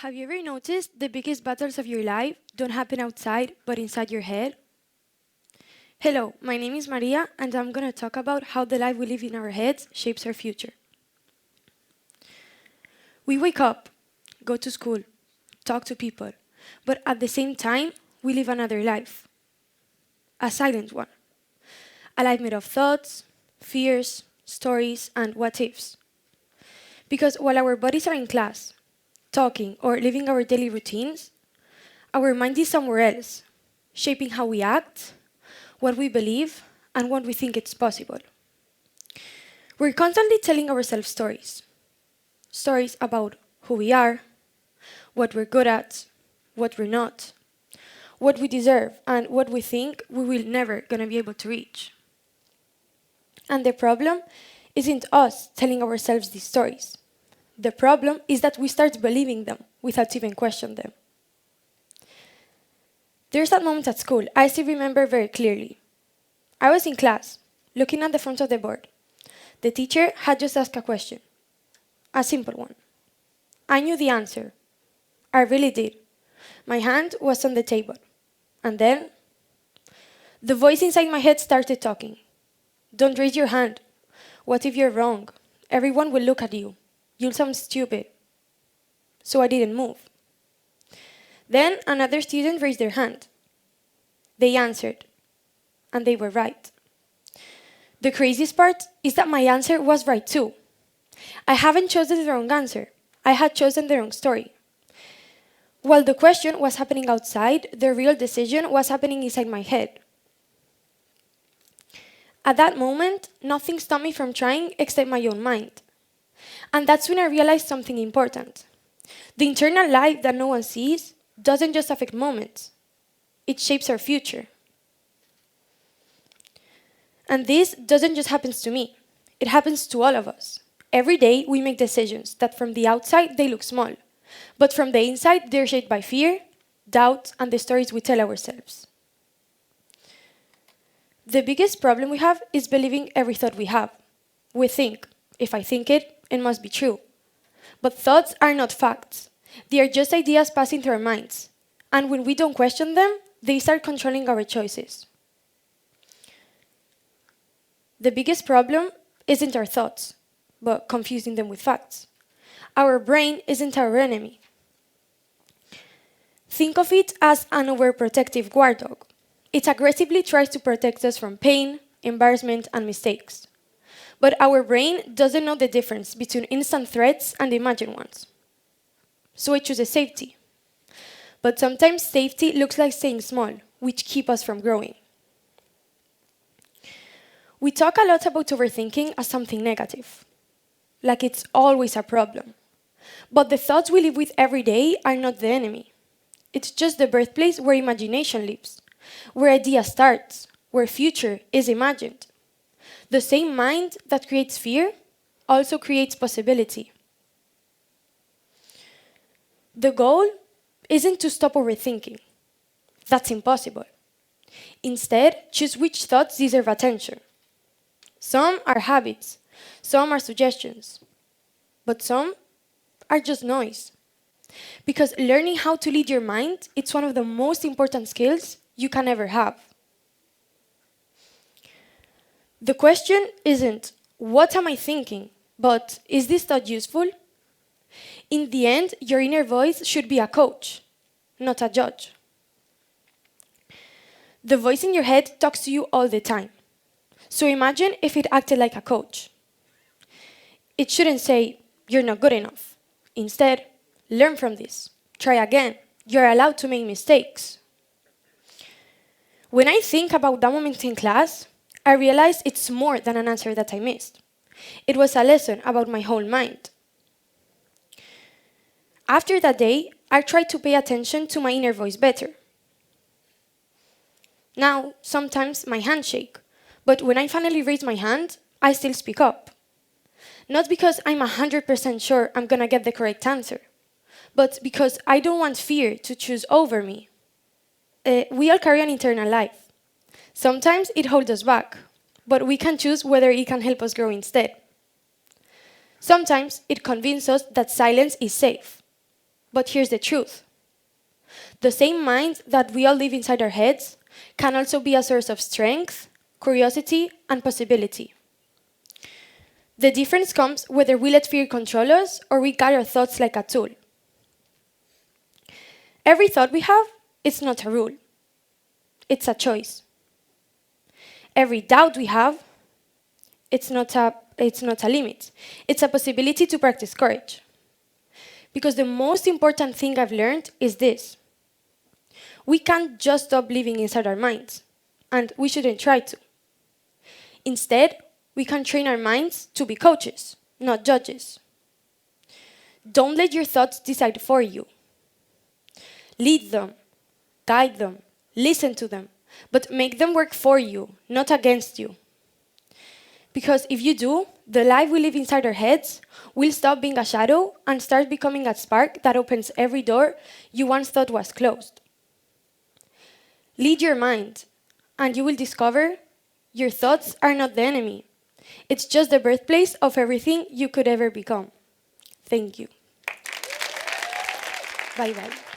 Have you ever noticed the biggest battles of your life don't happen outside but inside your head? Hello, my name is Maria and I'm going to talk about how the life we live in our heads shapes our future. We wake up, go to school, talk to people, but at the same time, we live another life. A silent one. A life made of thoughts, fears, stories, and what ifs. Because while our bodies are in class, talking, or living our daily routines, our mind is somewhere else, shaping how we act, what we believe, and what we think it's possible. We're constantly telling ourselves stories. Stories about who we are, what we're good at, what we're not, what we deserve, and what we think we will never gonna be able to reach. And the problem isn't us telling ourselves these stories. The problem is that we start believing them without even questioning them. There's that moment at school I still remember very clearly. I was in class, looking at the front of the board. The teacher had just asked a question. A simple one. I knew the answer. I really did. My hand was on the table. And then, the voice inside my head started talking. Don't raise your hand. What if you're wrong? Everyone will look at you. You'll sound stupid. So I didn't move. Then another student raised their hand. They answered. And they were right. The craziest part is that my answer was right too. I haven't chosen the wrong answer. I had chosen the wrong story. While the question was happening outside, the real decision was happening inside my head. At that moment, nothing stopped me from trying except my own mind. And that's when I realized something important. The internal life that no one sees doesn't just affect moments. It shapes our future. And this doesn't just happen to me. It happens to all of us. Every day we make decisions that from the outside they look small. But from the inside they're shaped by fear, doubt, and the stories we tell ourselves. The biggest problem we have is believing every thought we have. We think, if I think it, it must be true. But thoughts are not facts. They are just ideas passing through our minds. And when we don't question them, they start controlling our choices. The biggest problem isn't our thoughts, but confusing them with facts. Our brain isn't our enemy. Think of it as an overprotective guard dog. It aggressively tries to protect us from pain, embarrassment, and mistakes. But our brain doesn't know the difference between instant threats and imagined ones. So it chooses safety. But sometimes safety looks like staying small, which keeps us from growing. We talk a lot about overthinking as something negative, like it's always a problem. But the thoughts we live with every day are not the enemy. It's just the birthplace where imagination lives, where idea starts, where future is imagined. The same mind that creates fear also creates possibility. The goal isn't to stop overthinking. That's impossible. Instead, choose which thoughts deserve attention. Some are habits, some are suggestions, but some are just noise. Because learning how to lead your mind, it's one of the most important skills you can ever have. The question isn't, what am I thinking? But, is this thought useful? In the end, your inner voice should be a coach, not a judge. The voice in your head talks to you all the time. So imagine if it acted like a coach. It shouldn't say, you're not good enough. Instead, learn from this. Try again. You're allowed to make mistakes. When I think about that moment in class, I realize it's more than an answer that I missed. It was a lesson about my whole mind. After that day, I tried to pay attention to my inner voice better. Now, sometimes my hands shake, but when I finally raise my hand, I still speak up. Not because I'm 100% sure I'm gonna get the correct answer, but because I don't want fear to choose over me. We all carry an internal life. Sometimes it holds us back, but we can choose whether it can help us grow instead. Sometimes it convinces us that silence is safe. But here's the truth. The same mind that we all live inside our heads can also be a source of strength, curiosity, and possibility. The difference comes whether we let fear control us or we guide our thoughts like a tool. Every thought we have is not a rule. It's a choice. Every doubt we have, it's not a limit. It's a possibility to practice courage. Because the most important thing I've learned is this. We can't just stop living inside our minds, and we shouldn't try to. Instead, we can train our minds to be coaches, not judges. Don't let your thoughts decide for you. Lead them, guide them, listen to them, but make them work for you, not against you. Because if you do, the life we live inside our heads will stop being a shadow and start becoming a spark that opens every door you once thought was closed. Lead your mind, and you will discover your thoughts are not the enemy. It's just the birthplace of everything you could ever become. Thank you. Bye-bye.